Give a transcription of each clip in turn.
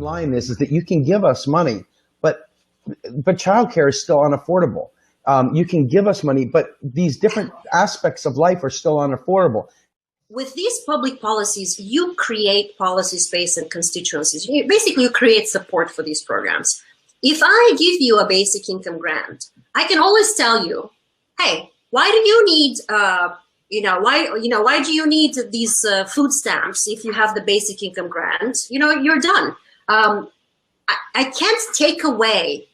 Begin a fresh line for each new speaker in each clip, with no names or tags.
line is that you can give us money, but childcare is still unaffordable. You can give us money, but these different aspects of life are still unaffordable.
With these public policies, you create policy space and constituencies. Basically, you create support for these programs. If I give you a basic income grant, I can always tell you, hey, why do you need, why do you need these food stamps if you have the basic income grant? You're done. I can't take away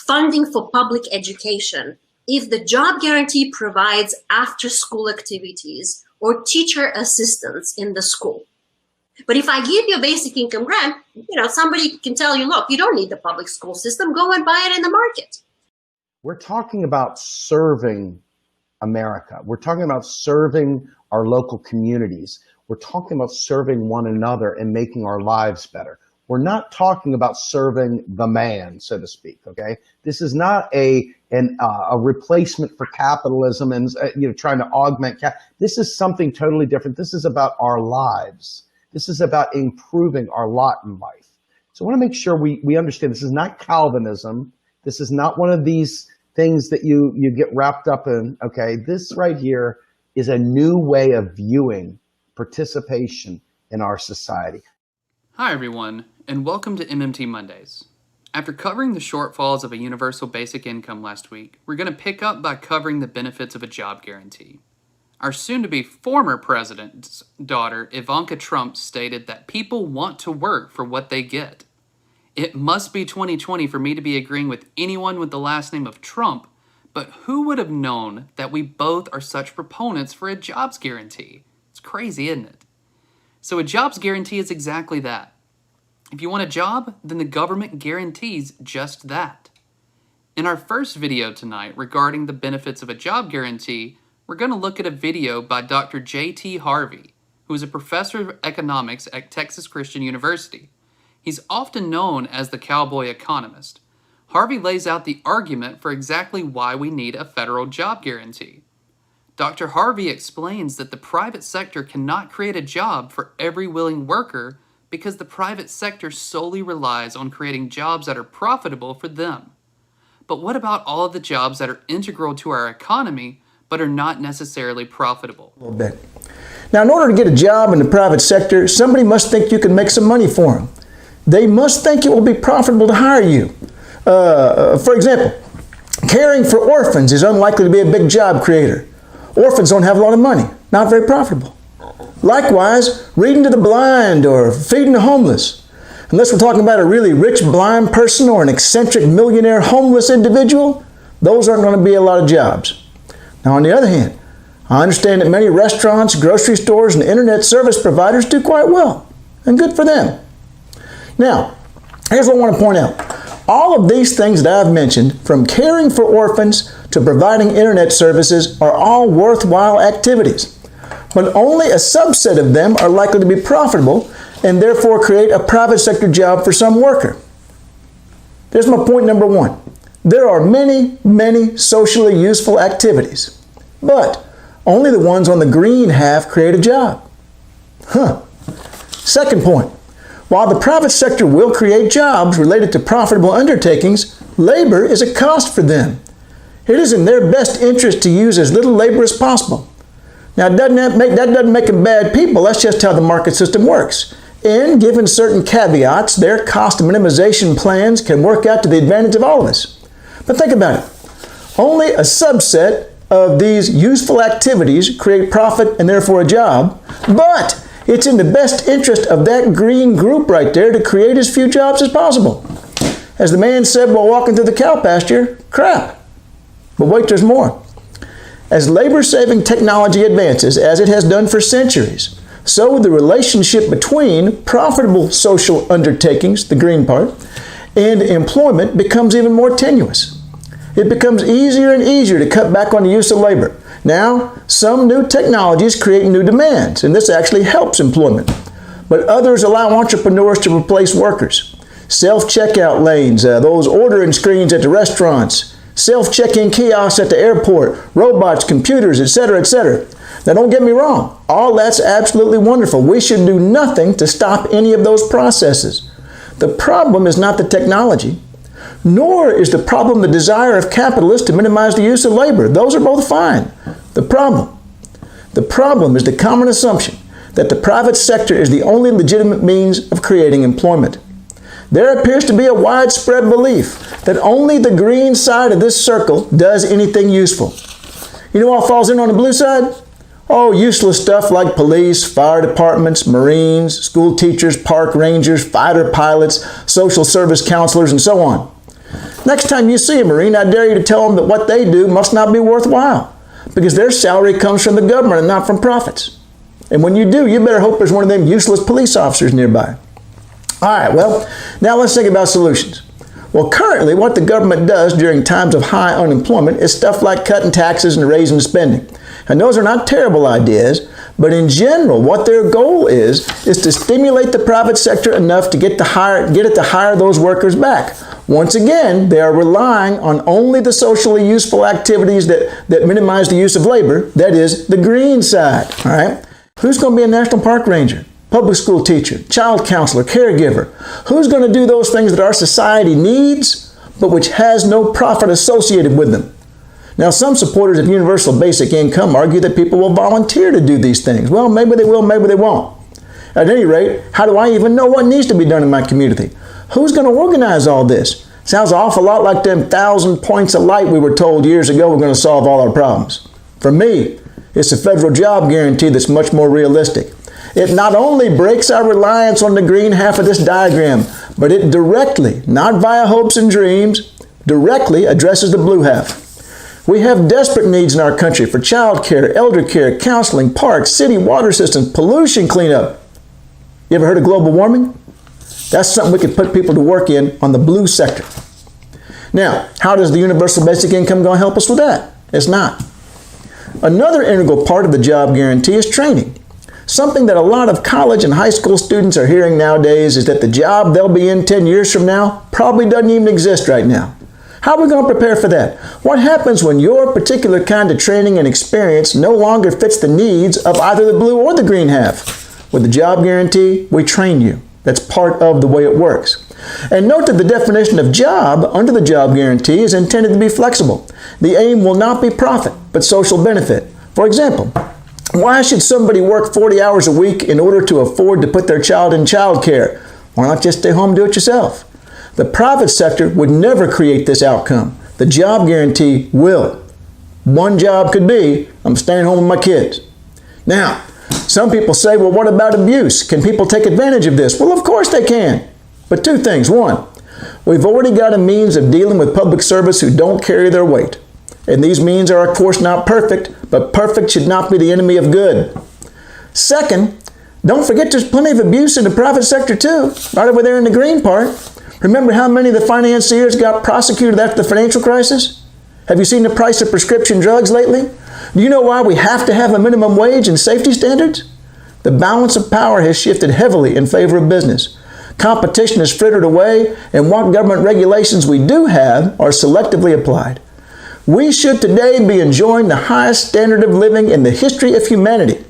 funding for public education if the job guarantee provides after-school activities or teacher assistance in the school. But if I give you a basic income grant, somebody can tell you, look, you don't need the public school system, go and buy it in the market.
We're talking about serving America. We're talking about serving our local communities. We're talking about serving one another and making our lives better. We're not talking about serving the man, so to speak, okay? This is not a replacement for capitalism and trying to augment this is something totally different. This is about our lives. This is about improving our lot in life. So I want to make sure we understand this is not Calvinism. This is not one of these things that you get wrapped up in, okay? This right here is a new way of viewing participation in our society.
Hi everyone, and welcome to MMT Mondays. After covering the shortfalls of a universal basic income last week, we're going to pick up by covering the benefits of a job guarantee. Our soon-to-be former president's daughter, Ivanka Trump, stated that people want to work for what they get. It must be 2020 for me to be agreeing with anyone with the last name of Trump, but who would have known that we both are such proponents for a jobs guarantee? It's crazy, isn't it? So a jobs guarantee is exactly that. If you want a job, then the government guarantees just that. In our first video tonight regarding the benefits of a job guarantee, we're going to look at a video by Dr. J.T. Harvey, who is a professor of economics at Texas Christian University. He's often known as the Cowboy Economist. Harvey lays out the argument for exactly why we need a federal job guarantee. Dr. Harvey explains that the private sector cannot create a job for every willing worker because the private sector solely relies on creating jobs that are profitable for them. But what about all of the jobs that are integral to our economy but are not necessarily profitable?
A little bit. Now, in order to get a job in the private sector, somebody must think you can make some money for them. They must think it will be profitable to hire you. For example, caring for orphans is unlikely to be a big job creator. Orphans don't have a lot of money, not very profitable. Likewise, reading to the blind or feeding the homeless. Unless we're talking about a really rich blind person or an eccentric millionaire homeless individual, those aren't going to be a lot of jobs. Now, on the other hand, I understand that many restaurants, grocery stores, and internet service providers do quite well, and good for them. Now, here's what I want to point out. All of these things that I've mentioned, from caring for orphans to providing internet services, are all worthwhile activities. But only a subset of them are likely to be profitable and therefore create a private sector job for some worker. There's my point number one. There are many, many socially useful activities, but only the ones on the green half create a job. Second point. While the private sector will create jobs related to profitable undertakings, labor is a cost for them. It is in their best interest to use as little labor as possible. Now, that doesn't make them bad people. That's just how the market system works. And given certain caveats, their cost minimization plans can work out to the advantage of all of us. But think about it. Only a subset of these useful activities create profit and therefore a job, but it's in the best interest of that green group right there to create as few jobs as possible. As the man said while walking through the cow pasture, crap. But wait, there's more. As labor-saving technology advances, as it has done for centuries, so the relationship between profitable social undertakings, the green part, and employment becomes even more tenuous. It becomes easier and easier to cut back on the use of labor. Now, some new technologies create new demands, and this actually helps employment. But others allow entrepreneurs to replace workers. Self-checkout lanes, those ordering screens at the restaurants, self-check-in kiosks at the airport, robots, computers, etc., etc. Now, don't get me wrong. All that's absolutely wonderful. We should do nothing to stop any of those processes. The problem is not the technology, nor is the problem the desire of capitalists to minimize the use of labor. Those are both fine. The problem is the common assumption that the private sector is the only legitimate means of creating employment. There appears to be a widespread belief that only the green side of this circle does anything useful. You know what falls in on the blue side? Oh, useless stuff like police, fire departments, Marines, school teachers, park rangers, fighter pilots, social service counselors, and so on. Next time you see a Marine, I dare you to tell them that what they do must not be worthwhile, because their salary comes from the government and not from profits. And when you do, you better hope there's one of them useless police officers nearby. All right, well, now let's think about solutions. Well, currently, what the government does during times of high unemployment is stuff like cutting taxes and raising spending. And those are not terrible ideas, but in general, what their goal is to stimulate the private sector enough to get it to hire those workers back. Once again, they are relying on only the socially useful activities that minimize the use of labor, that is, the green side. All right? Who's going to be a national park ranger? Public school teacher, child counselor, caregiver? Who's going to do those things that our society needs, but which has no profit associated with them? Now, some supporters of universal basic income argue that people will volunteer to do these things. Well, maybe they will, maybe they won't. At any rate, how do I even know what needs to be done in my community? Who's going to organize all this? Sounds an awful lot like them 1,000 points of light we were told years ago were going to solve all our problems. For me, it's a federal job guarantee that's much more realistic. It not only breaks our reliance on the green half of this diagram, but it directly, not via hopes and dreams, directly addresses the blue half. We have desperate needs in our country for child care, elder care, counseling, parks, city water systems, pollution cleanup. You ever heard of global warming? That's something we could put people to work in on the blue sector. Now, how does the universal basic income going to help us with that? It's not. Another integral part of the job guarantee is training. Something that a lot of college and high school students are hearing nowadays is that the job they'll be in 10 years from now probably doesn't even exist right now. How are we going to prepare for that? What happens when your particular kind of training and experience no longer fits the needs of either the blue or the green half? With the job guarantee, we train you. That's part of the way it works. And note that the definition of job under the job guarantee is intended to be flexible. The aim will not be profit, but social benefit. For example, why should somebody work 40 hours a week in order to afford to put their child in child care? Why not just stay home and do it yourself? The private sector would never create this outcome. The job guarantee will. One job could be, I'm staying home with my kids. Now, some people say, well, what about abuse? Can people take advantage of this? Well, of course they can. But two things. One, we've already got a means of dealing with public service who don't carry their weight. And these means are, of course, not perfect, but perfect should not be the enemy of good. Second, don't forget there's plenty of abuse in the private sector too, right over there in the green part. Remember how many of the financiers got prosecuted after the financial crisis? Have you seen the price of prescription drugs lately? Do you know why we have to have a minimum wage and safety standards? The balance of power has shifted heavily in favor of business. Competition is frittered away, and what government regulations we do have are selectively applied. We should today be enjoying the highest standard of living in the history of humanity.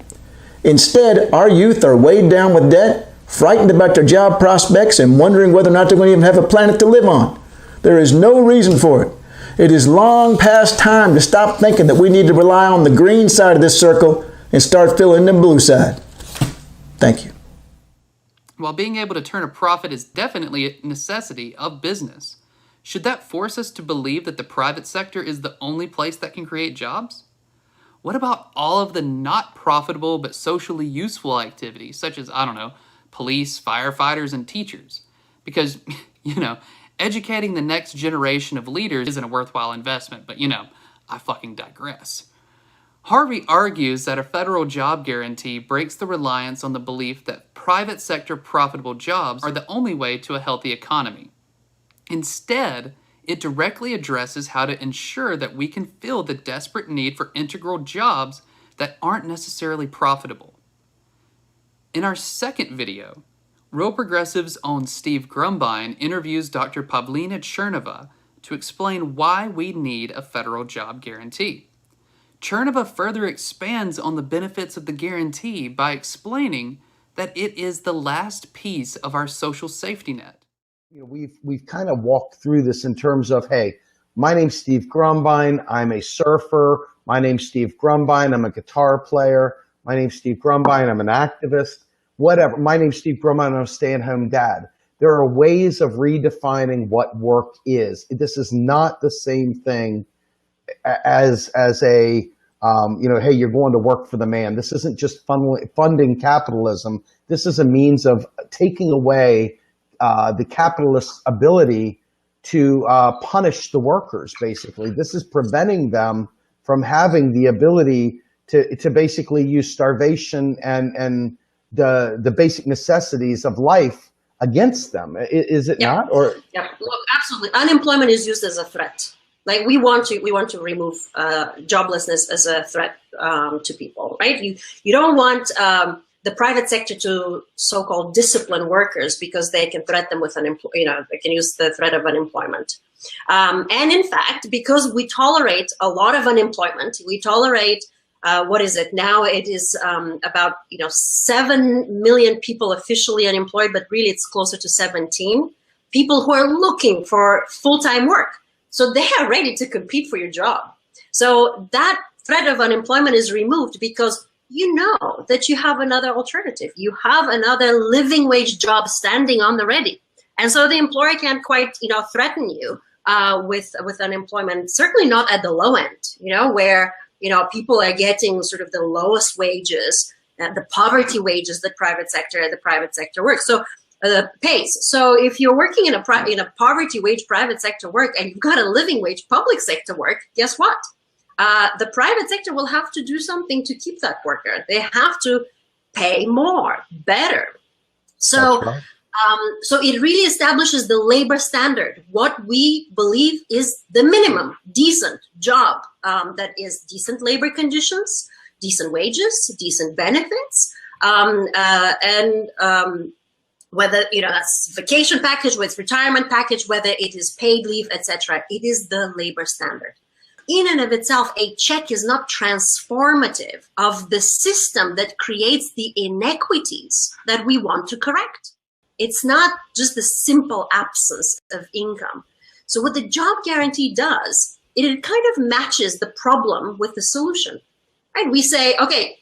Instead, our youth are weighed down with debt, frightened about their job prospects, and wondering whether or not they're going to even have a planet to live on. There is no reason for it. It is long past time to stop thinking that we need to rely on the green side of this circle and start filling the blue side. Thank you.
While being able to turn a profit is definitely a necessity of business, should that force us to believe that the private sector is the only place that can create jobs? What about all of the not profitable but socially useful activities, such as, police, firefighters, and teachers? Because, educating the next generation of leaders isn't a worthwhile investment, but, I fucking digress. Harvey argues that a federal job guarantee breaks the reliance on the belief that private sector profitable jobs are the only way to a healthy economy. Instead, it directly addresses how to ensure that we can fill the desperate need for integral jobs that aren't necessarily profitable. In our second video, Real Progressive's own Steve Grumbine interviews Dr. Pavlina Chernova to explain why we need a federal job guarantee. Chernova further expands on the benefits of the guarantee by explaining that it is the last piece of our social safety net.
We've kind of walked through this in terms of, hey, my name's Steve Grumbine. I'm a surfer. My name's Steve Grumbine. I'm a guitar player. My name's Steve Grumbine. I'm an activist. Whatever. My name's Steve Grumbine. I'm a stay-at-home dad. There are ways of redefining what work is. This is not the same thing as a hey, you're going to work for the man. This isn't just funding capitalism. This is a means of taking away the capitalist's ability to punish the workers, basically. This is preventing them from having the ability to basically use starvation and the basic necessities of life against them. Is it not? Or
look, absolutely. Unemployment is used as a threat. Like we want to remove joblessness as a threat to people, right? You don't want the private sector to so-called discipline workers because they can threaten them with they can use the threat of unemployment. And in fact, because we tolerate a lot of unemployment, we tolerate what is it now? It is about 7 million people officially unemployed, but really it's closer to 17 people who are looking for full-time work. So they are ready to compete for your job. So that threat of unemployment is removed because you know that you have another alternative. You have another living wage job standing on the ready. And so the employer can't quite, threaten you with unemployment, certainly not at the low end, where, people are getting sort of the lowest wages, the poverty wages that the private sector works. So pays. So if you're working in a poverty wage private sector work and you've got a living wage public sector work, guess what? The private sector will have to do something to keep that worker. They have to pay more, better. So,
right.
So it really establishes the labor standard, what we believe is the minimum decent job, that is decent labor conditions, decent wages, decent benefits, whether that's vacation package, whether it's retirement package, whether it is paid leave, etc. It is the labor standard. In and of itself, a check is not transformative of the system that creates the inequities that we want to correct. It's not just the simple absence of income. So what the job guarantee does, it kind of matches the problem with the solution. Right? We say, okay,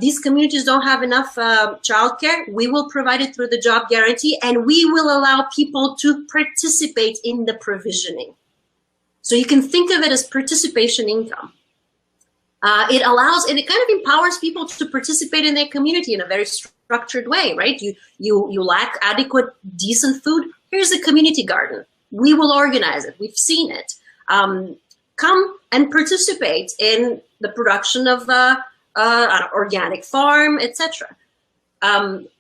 these communities don't have enough childcare. We will provide it through the job guarantee, and we will allow people to participate in the provisioning. So you can think of it as participation income. It kind of empowers people to participate in their community in a very structured way, right? You lack adequate, decent food. Here's a community garden. We will organize it. We've seen it. Come and participate in the production of an organic farm, etc.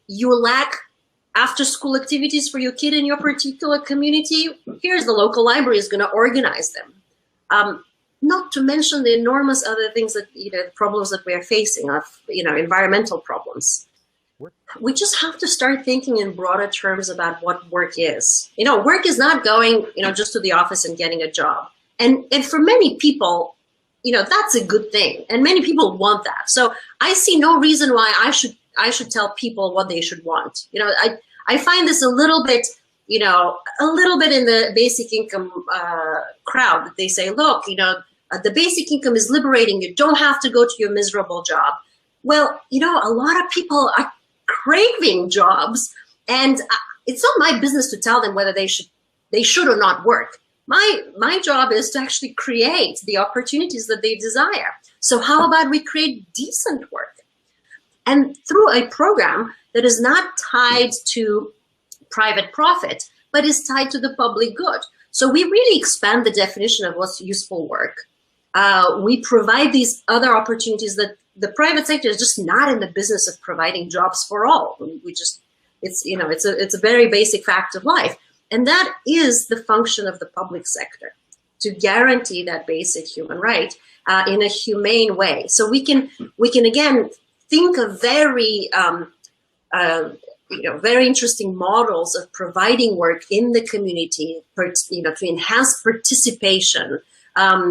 You lack after-school activities for your kid in your particular community. Here's the local library is going to organize them. Not to mention the enormous other things that, problems that we are facing of, environmental problems. We just have to start thinking in broader terms about what work is. Work is not going, just to the office and getting a job. And for many people, that's a good thing. And many people want that. So I see no reason why I should tell people what they should want. I find this a little bit in the basic income crowd that they say, look, the basic income is liberating. You don't have to go to your miserable job. Well, a lot of people are craving jobs, and it's not my business to tell them whether they should or not work. My job is to actually create the opportunities that they desire. So how about we create decent work? And through a program that is not tied to private profit, but is tied to the public good. So we really expand the definition of what's useful work. We provide these other opportunities that the private sector is just not in the business of providing jobs for all. It's a very basic fact of life. And that is the function of the public sector, to guarantee that basic human right in a humane way. So we can again think of very very interesting models of providing work in the community, to enhance participation,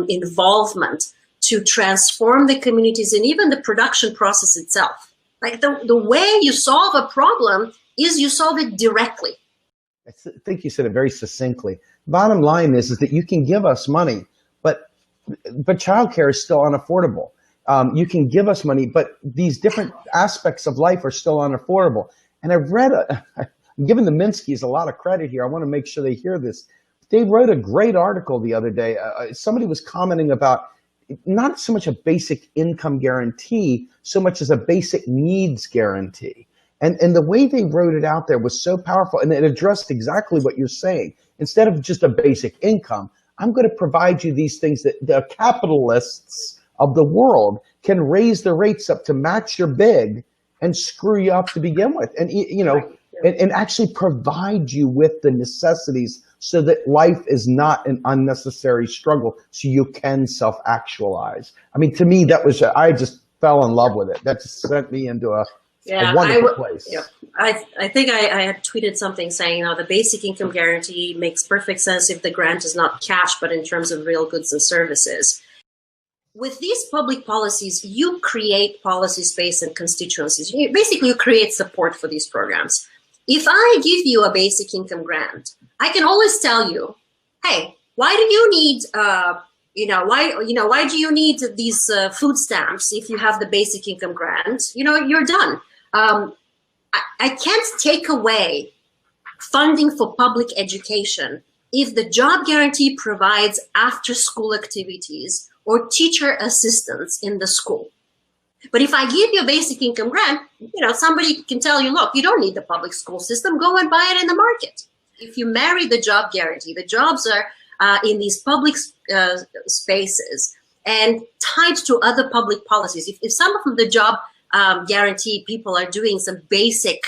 involvement, to transform the communities and even the production process itself. Like the way you solve a problem is you solve it directly.
think you said it very succinctly. Bottom line is that you can give us money, but childcare is still unaffordable. You can give us money, but these different aspects of life are still unaffordable. And I've read, I'm giving the Minskys a lot of credit here. I want to make sure they hear this. They wrote a great article the other day. Somebody was commenting about not so much a basic income guarantee, so much as a basic needs guarantee. And the way they wrote it out there was so powerful, and it addressed exactly what you're saying. Instead of just a basic income, I'm going to provide you these things that the capitalists of the world can raise the rates up to match your big and screw you up to begin with. And, and actually provide you with the necessities so that life is not an unnecessary struggle, so you can self-actualize. I mean, to me, I just fell in love with it. That just sent me into a wonderful place.
Yeah. I think I had tweeted something saying, the basic income guarantee makes perfect sense if the grant is not cash, but in terms of real goods and services. With these public policies, you create policy space and constituencies. You create support for these programs. If I give you a basic income grant, I can always tell you, hey, why do you need, why do you need these food stamps if you have the basic income grant? You're done. I can't take away funding for public education if the job guarantee provides after-school activities or teacher assistance in the school. But if I give you a basic income grant, somebody can tell you, look, you don't need the public school system, go and buy it in the market. If you marry the job guarantee, the jobs are in these public spaces and tied to other public policies. If some of the job guarantee people are doing some basic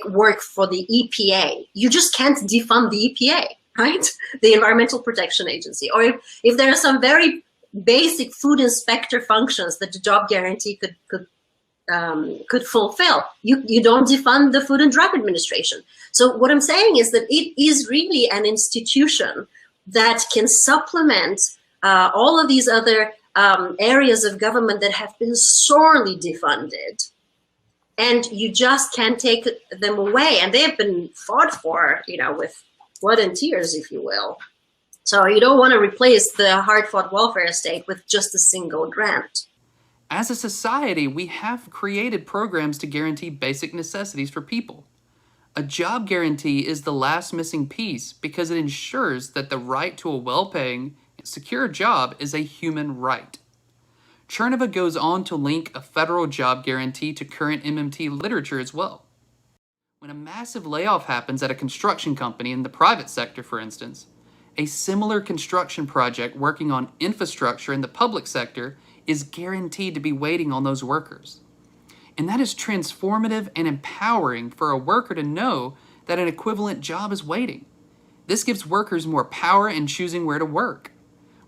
work for the EPA, you just can't defund the EPA, right? The Environmental Protection Agency. Or if there are some very basic food inspector functions that the job guarantee could fulfill, you don't defund the Food and Drug Administration. So what I'm saying is that it is really an institution that can supplement all of these other areas of government that have been sorely defunded, and you just can't take them away. And they have been fought for, with blood and tears, if you will. So you don't want to replace the hard-fought welfare state with just a single grant.
As a society, we have created programs to guarantee basic necessities for people. A job guarantee is the last missing piece because it ensures that the right to a well-paying, secure job is a human right. Chernova goes on to link a federal job guarantee to current MMT literature as well. When a massive layoff happens at a construction company in the private sector, for instance, a similar construction project working on infrastructure in the public sector is guaranteed to be waiting on those workers. And that is transformative and empowering for a worker to know that an equivalent job is waiting. This gives workers more power in choosing where to work.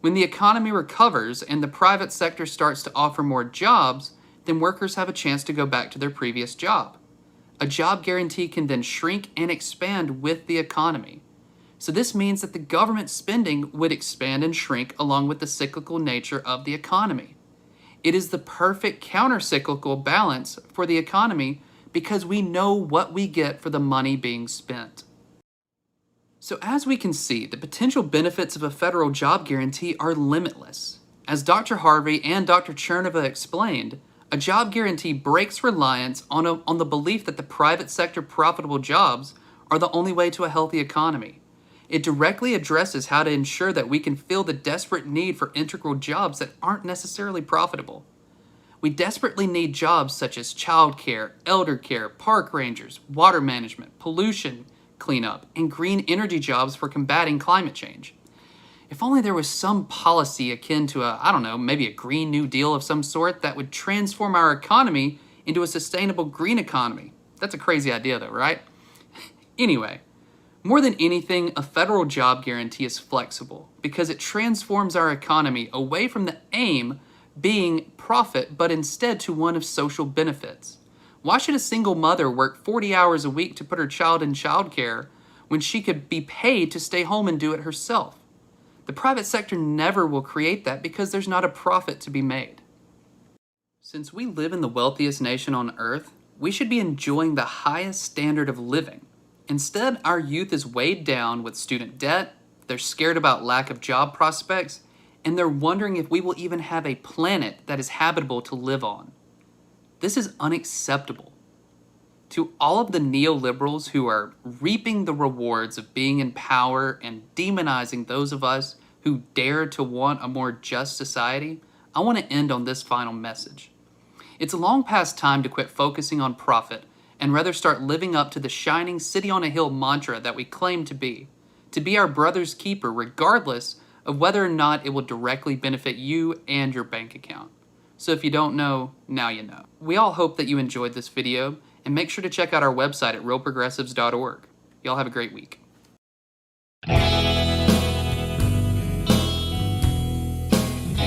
When the economy recovers and the private sector starts to offer more jobs, then workers have a chance to go back to their previous job. A job guarantee can then shrink and expand with the economy. So this means that the government spending would expand and shrink along with the cyclical nature of the economy. It is the perfect counter-cyclical balance for the economy because we know what we get for the money being spent. So as we can see, the potential benefits of a federal job guarantee are limitless. As Dr. Harvey and Dr. Chernova explained, a job guarantee breaks reliance on the belief that the private sector profitable jobs are the only way to a healthy economy. It directly addresses how to ensure that we can fill the desperate need for integral jobs that aren't necessarily profitable. We desperately need jobs such as childcare, elder care, park rangers, water management, pollution cleanup, and green energy jobs for combating climate change. If only there was some policy akin to maybe a Green New Deal of some sort that would transform our economy into a sustainable green economy. That's a crazy idea though, right? Anyway, more than anything, a federal job guarantee is flexible because it transforms our economy away from the aim being profit, but instead to one of social benefits. Why should a single mother work 40 hours a week to put her child in childcare when she could be paid to stay home and do it herself? The private sector never will create that because there's not a profit to be made. Since we live in the wealthiest nation on earth, we should be enjoying the highest standard of living. Instead, our youth is weighed down with student debt, they're scared about lack of job prospects, and they're wondering if we will even have a planet that is habitable to live on. This is unacceptable. To all of the neoliberals who are reaping the rewards of being in power and demonizing those of us who dare to want a more just society, I want to end on this final message. It's long past time to quit focusing on profit and rather start living up to the shining city on a hill mantra that we claim to be our brother's keeper regardless of whether or not it will directly benefit you and your bank account. So if you don't know, now you know. We all hope that you enjoyed this video, and make sure to check out our website at realprogressives.org. Y'all have a great week.